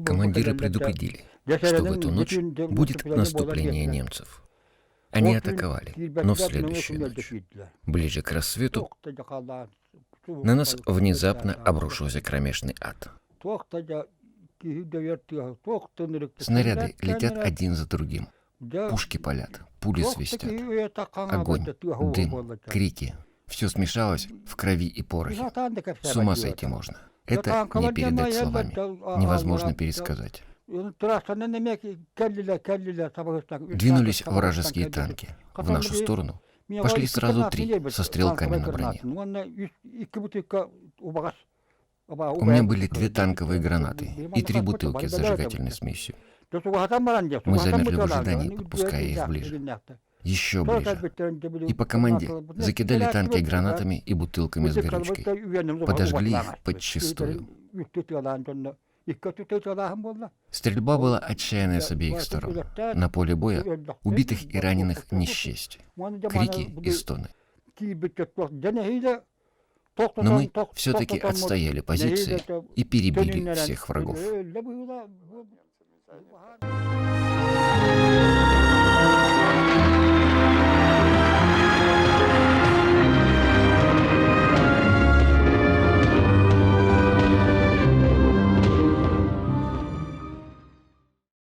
Командиры предупредили, что в эту ночь будет наступление немцев. Они атаковали, но в следующую ночь, ближе к рассвету, на нас внезапно обрушился кромешный ад. Снаряды летят один за другим. Пушки палят, пули свистят. Огонь, дым, крики. Все смешалось в крови и порохе. С ума сойти можно. Это не передать словами. Невозможно пересказать. Двинулись вражеские танки. В нашу сторону пошли сразу 3 со стрелками на броне. У меня были 2 танковые гранаты и 3 бутылки с зажигательной смесью. Мы замерли в ожидании, подпуская их ближе. Еще ближе. И по команде закидали танки гранатами и бутылками с горючкой. Подожгли их подчистую. Стрельба была отчаянная с обеих сторон. На поле боя убитых и раненых не счесть. Крики и стоны. Но мы все-таки отстояли позиции и перебили всех врагов.